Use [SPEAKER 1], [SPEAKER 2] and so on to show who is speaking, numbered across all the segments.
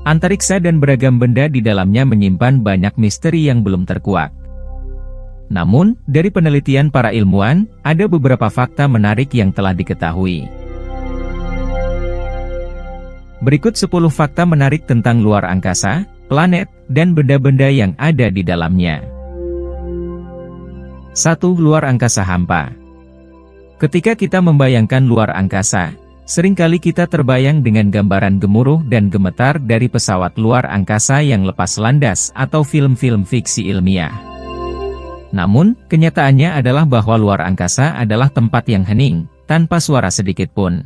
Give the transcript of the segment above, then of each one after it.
[SPEAKER 1] Antariksa dan beragam benda di dalamnya menyimpan banyak misteri yang belum terkuak. Namun, dari penelitian para ilmuwan, ada beberapa fakta menarik yang telah diketahui. Berikut 10 fakta menarik tentang luar angkasa, planet, dan benda-benda yang ada di dalamnya. 1. Luar angkasa hampa. Ketika kita membayangkan luar angkasa, seringkali kita terbayang dengan gambaran gemuruh dan gemetar dari pesawat luar angkasa yang lepas landas atau film-film fiksi ilmiah. Namun, kenyataannya adalah bahwa luar angkasa adalah tempat yang hening, tanpa suara sedikit pun.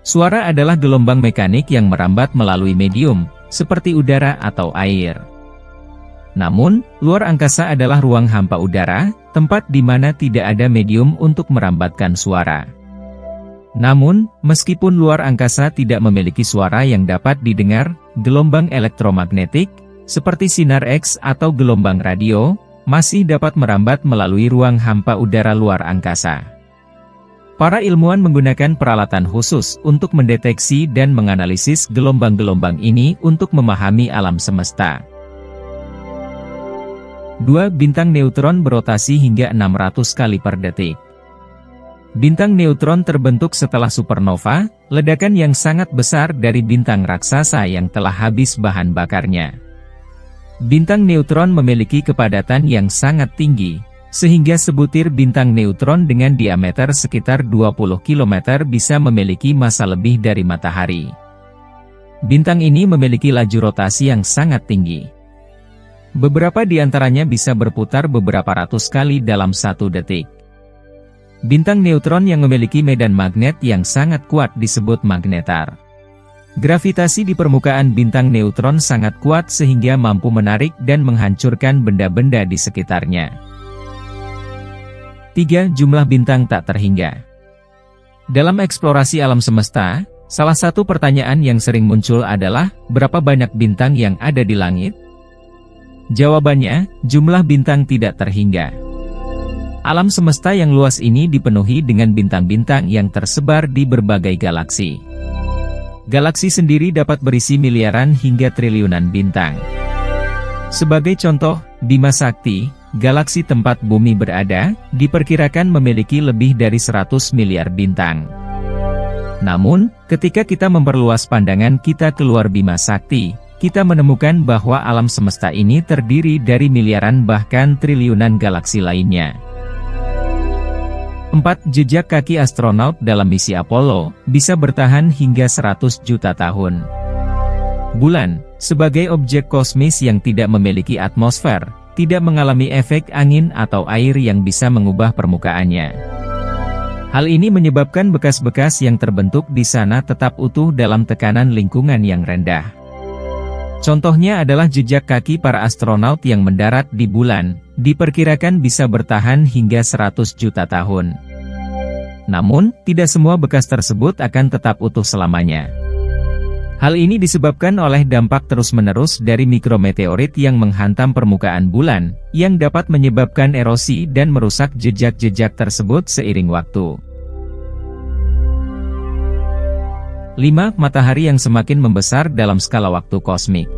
[SPEAKER 1] Suara adalah gelombang mekanik yang merambat melalui medium, seperti udara atau air. Namun, luar angkasa adalah ruang hampa udara, tempat di mana tidak ada medium untuk merambatkan suara. Namun, meskipun luar angkasa tidak memiliki suara yang dapat didengar, gelombang elektromagnetik, seperti sinar X atau gelombang radio, masih dapat merambat melalui ruang hampa udara luar angkasa. Para ilmuwan menggunakan peralatan khusus untuk mendeteksi dan menganalisis gelombang-gelombang ini untuk memahami alam semesta. 2. Bintang neutron berotasi hingga 600 kali per detik. Bintang neutron terbentuk setelah supernova, ledakan yang sangat besar dari bintang raksasa yang telah habis bahan bakarnya. Bintang neutron memiliki kepadatan yang sangat tinggi, sehingga sebutir bintang neutron dengan diameter sekitar 20 km bisa memiliki massa lebih dari matahari. Bintang ini memiliki laju rotasi yang sangat tinggi. Beberapa di antaranya bisa berputar beberapa ratus kali dalam 1 detik. Bintang neutron yang memiliki medan magnet yang sangat kuat disebut magnetar. Gravitasi di permukaan bintang neutron sangat kuat sehingga mampu menarik dan menghancurkan benda-benda di sekitarnya. 3. Jumlah bintang tak terhingga. Dalam eksplorasi alam semesta, salah satu pertanyaan yang sering muncul adalah, berapa banyak bintang yang ada di langit? Jawabannya, jumlah bintang tidak terhingga. Alam semesta yang luas ini dipenuhi dengan bintang-bintang yang tersebar di berbagai galaksi. Galaksi sendiri dapat berisi miliaran hingga triliunan bintang. Sebagai contoh, Bima Sakti, galaksi tempat bumi berada, diperkirakan memiliki lebih dari 100 miliar bintang. Namun, ketika kita memperluas pandangan kita keluar Bima Sakti, kita menemukan bahwa alam semesta ini terdiri dari miliaran bahkan triliunan galaksi lainnya. 4. Jejak kaki astronaut dalam misi Apollo, bisa bertahan hingga 100 juta tahun. Bulan, sebagai objek kosmis yang tidak memiliki atmosfer, tidak mengalami efek angin atau air yang bisa mengubah permukaannya. Hal ini menyebabkan bekas-bekas yang terbentuk di sana tetap utuh dalam tekanan lingkungan yang rendah. Contohnya adalah jejak kaki para astronaut yang mendarat di bulan, diperkirakan bisa bertahan hingga 100 juta tahun. Namun, tidak semua bekas tersebut akan tetap utuh selamanya. Hal ini disebabkan oleh dampak terus-menerus dari mikrometeorit yang menghantam permukaan bulan, yang dapat menyebabkan erosi dan merusak jejak-jejak tersebut seiring waktu. 5. Matahari yang semakin membesar dalam skala waktu kosmik.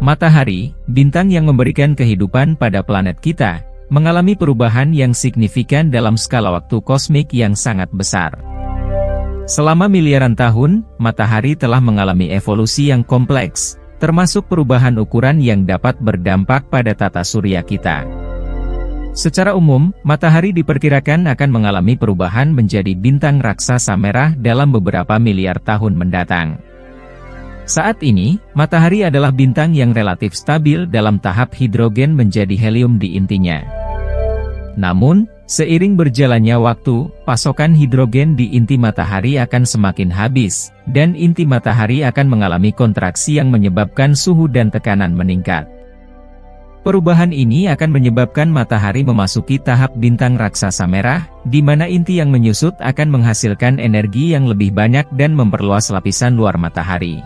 [SPEAKER 1] Matahari, bintang yang memberikan kehidupan pada planet kita, mengalami perubahan yang signifikan dalam skala waktu kosmik yang sangat besar. Selama miliaran tahun, matahari telah mengalami evolusi yang kompleks, termasuk perubahan ukuran yang dapat berdampak pada tata surya kita. Secara umum, matahari diperkirakan akan mengalami perubahan menjadi bintang raksasa merah dalam beberapa miliar tahun mendatang. Saat ini, matahari adalah bintang yang relatif stabil dalam tahap hidrogen menjadi helium di intinya. Namun, seiring berjalannya waktu, pasokan hidrogen di inti matahari akan semakin habis, dan inti matahari akan mengalami kontraksi yang menyebabkan suhu dan tekanan meningkat. Perubahan ini akan menyebabkan matahari memasuki tahap bintang raksasa merah, di mana inti yang menyusut akan menghasilkan energi yang lebih banyak dan memperluas lapisan luar matahari.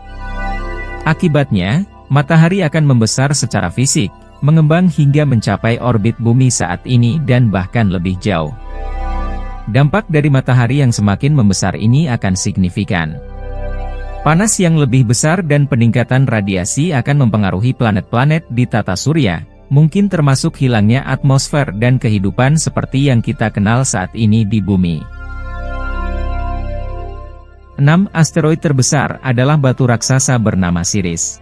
[SPEAKER 1] Akibatnya, matahari akan membesar secara fisik, mengembang hingga mencapai orbit bumi saat ini dan bahkan lebih jauh. Dampak dari matahari yang semakin membesar ini akan signifikan. Panas yang lebih besar dan peningkatan radiasi akan mempengaruhi planet-planet di tata surya, mungkin termasuk hilangnya atmosfer dan kehidupan seperti yang kita kenal saat ini di bumi. 6. Asteroid terbesar adalah batu raksasa bernama Siris.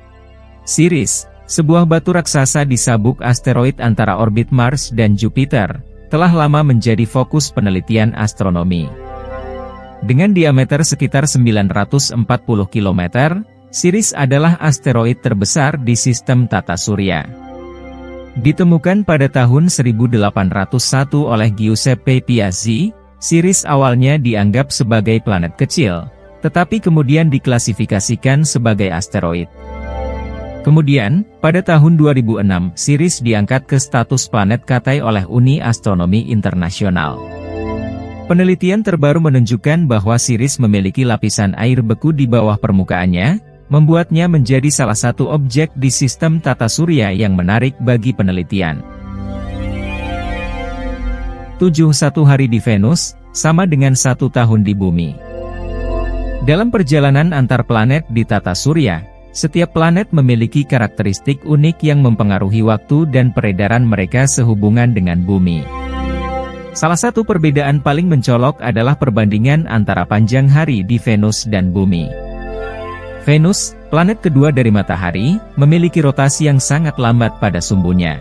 [SPEAKER 1] Siris, sebuah batu raksasa di sabuk asteroid antara orbit Mars dan Jupiter, telah lama menjadi fokus penelitian astronomi. Dengan diameter sekitar 940 km, Siris adalah asteroid terbesar di sistem tata surya. Ditemukan pada tahun 1801 oleh Giuseppe Piazzi, Siris awalnya dianggap sebagai planet kecil, tetapi kemudian diklasifikasikan sebagai asteroid. Kemudian, pada tahun 2006, Siris diangkat ke status planet Katai oleh Uni Astronomi Internasional. Penelitian terbaru menunjukkan bahwa Siris memiliki lapisan air beku di bawah permukaannya, membuatnya menjadi salah satu objek di sistem tata surya yang menarik bagi penelitian. 7. Satu hari di Venus, sama dengan 1 tahun di bumi. Dalam perjalanan antar planet di tata surya, setiap planet memiliki karakteristik unik yang mempengaruhi waktu dan peredaran mereka sehubungan dengan bumi. Salah satu perbedaan paling mencolok adalah perbandingan antara panjang hari di Venus dan bumi. Venus, planet kedua dari matahari, memiliki rotasi yang sangat lambat pada sumbunya.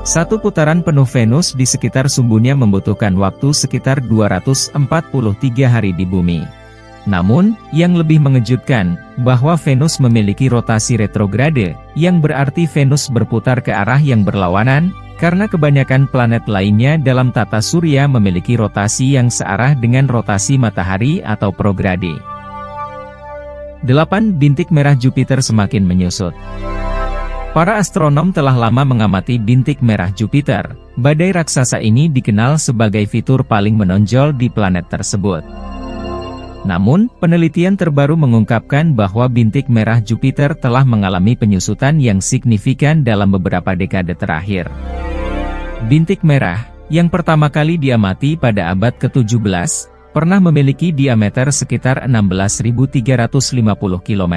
[SPEAKER 1] Satu putaran penuh Venus di sekitar sumbunya membutuhkan waktu sekitar 243 hari di bumi. Namun, yang lebih mengejutkan, bahwa Venus memiliki rotasi retrograde, yang berarti Venus berputar ke arah yang berlawanan, karena kebanyakan planet lainnya dalam tata surya memiliki rotasi yang searah dengan rotasi matahari atau prograde. 8. Bintik merah Jupiter semakin menyusut. Para astronom telah lama mengamati bintik merah Jupiter. Badai raksasa ini dikenal sebagai fitur paling menonjol di planet tersebut. Namun, penelitian terbaru mengungkapkan bahwa bintik merah Jupiter telah mengalami penyusutan yang signifikan dalam beberapa dekade terakhir. Bintik merah, yang pertama kali diamati pada abad ke-17, pernah memiliki diameter sekitar 16.350 km.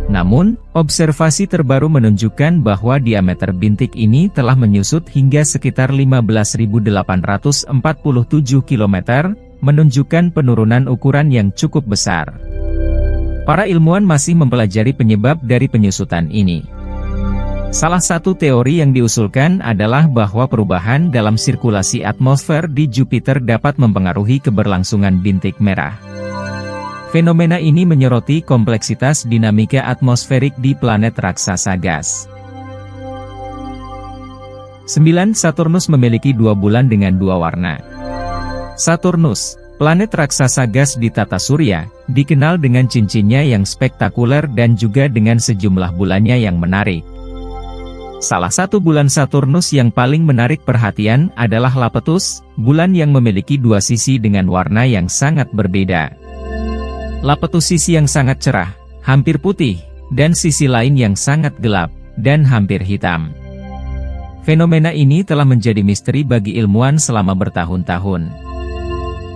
[SPEAKER 1] Namun, observasi terbaru menunjukkan bahwa diameter bintik ini telah menyusut hingga sekitar 15.847 km, menunjukkan penurunan ukuran yang cukup besar. Para ilmuwan masih mempelajari penyebab dari penyusutan ini. Salah satu teori yang diusulkan adalah bahwa perubahan dalam sirkulasi atmosfer di Jupiter dapat mempengaruhi keberlangsungan bintik merah. Fenomena ini menyoroti kompleksitas dinamika atmosferik di planet raksasa gas. 9. Saturnus memiliki 2 bulan dengan 2 warna. Saturnus, planet raksasa gas di tata surya, dikenal dengan cincinnya yang spektakuler dan juga dengan sejumlah bulannya yang menarik. Salah satu bulan Saturnus yang paling menarik perhatian adalah Iapetus, bulan yang memiliki 2 sisi dengan warna yang sangat berbeda. Iapetus sisi yang sangat cerah, hampir putih, dan sisi lain yang sangat gelap, dan hampir hitam. Fenomena ini telah menjadi misteri bagi ilmuwan selama bertahun-tahun.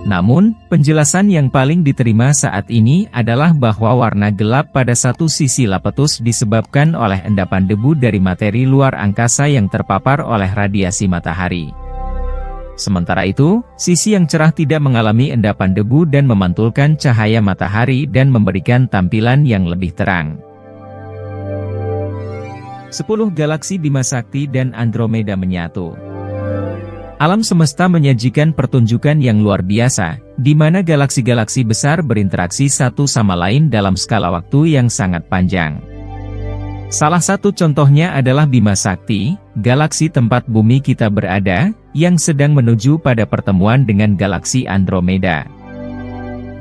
[SPEAKER 1] Namun, penjelasan yang paling diterima saat ini adalah bahwa warna gelap pada satu sisi Iapetus disebabkan oleh endapan debu dari materi luar angkasa yang terpapar oleh radiasi matahari. Sementara itu, sisi yang cerah tidak mengalami endapan debu dan memantulkan cahaya matahari dan memberikan tampilan yang lebih terang. 10. Galaksi Bima Sakti dan Andromeda menyatu. Alam semesta menyajikan pertunjukan yang luar biasa, di mana galaksi-galaksi besar berinteraksi satu sama lain dalam skala waktu yang sangat panjang. Salah satu contohnya adalah Bima Sakti, galaksi tempat bumi kita berada, yang sedang menuju pada pertemuan dengan galaksi Andromeda.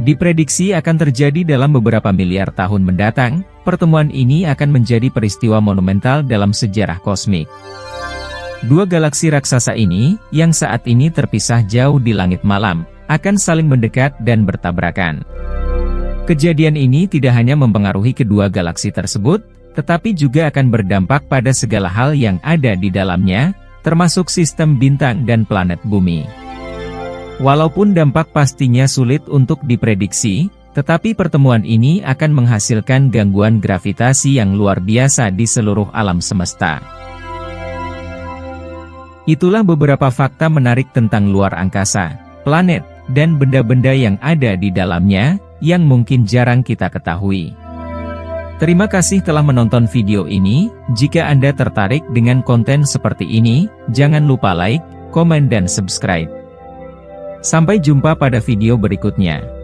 [SPEAKER 1] Diprediksi akan terjadi dalam beberapa miliar tahun mendatang. Pertemuan ini akan menjadi peristiwa monumental dalam sejarah kosmik. 2 galaksi raksasa ini, yang saat ini terpisah jauh di langit malam, akan saling mendekat dan bertabrakan. Kejadian ini tidak hanya mempengaruhi kedua galaksi tersebut, tetapi juga akan berdampak pada segala hal yang ada di dalamnya, termasuk sistem bintang dan planet bumi. Walaupun dampak pastinya sulit untuk diprediksi, Tetapi pertemuan ini akan menghasilkan gangguan gravitasi yang luar biasa di seluruh alam semesta. Itulah beberapa fakta menarik tentang luar angkasa, planet, dan benda-benda yang ada di dalamnya, yang mungkin jarang kita ketahui. Terima kasih telah menonton video ini. Jika Anda tertarik dengan konten seperti ini, jangan lupa like, komen dan subscribe. Sampai jumpa pada video berikutnya.